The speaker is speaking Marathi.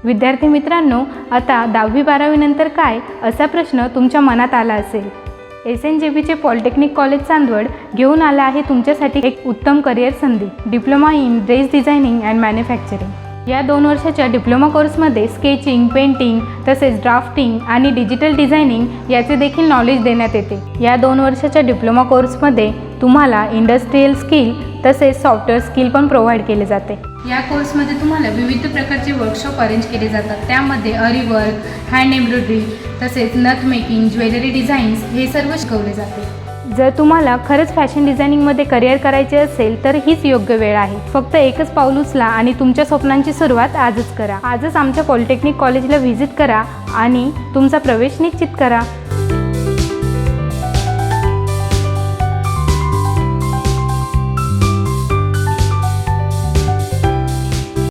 विद्यार्थी मित्रांनो, आता 10वी-12वी नंतर काय असा प्रश्न तुमच्या मनात आला असेल. SNJBचे पॉलिटेक्निक कॉलेज चांदवड घेऊन आला आहे तुमच्यासाठी एक उत्तम करिअर संधी. Diploma in dress designing and manufacturing. या 2 वर्षाच्या डिप्लोमा कोर्समध्ये स्केचिंग, पेंटिंग तसेच ड्राफ्टिंग आणि डिजिटल डिझायनिंग याचे देखील नॉलेज देण्यात येते. या 2 वर्षाच्या डिप्लोमा कोर्समध्ये तुम्हाला इंडस्ट्रियल स्किल तसेच सॉफ्टवेअर स्किल पण प्रोव्हाइड केले जाते. या कोर्समध्ये तुम्हाला विविध प्रकारचे वर्कशॉप अरेंज केले जातात. त्यामध्ये अरी वर्क, हँड एम्ब्रॉयडरी तसेच नथ मेकिंग, ज्वेलरी डिझाईन्स हे सर्व शिकवले जाते. जर तुम्हाला खरंच फॅशन डिझायनिंगमध्ये करिअर करायचे असेल तर हीच योग्य वेळ आहे. फक्त एकच पाऊल उचला आणि तुमच्या स्वप्नांची सुरुवात आजच करा. आजच आमच्या पॉलिटेक्निक कॉलेजला व्हिजिट करा आणि तुमचा प्रवेश निश्चित करा.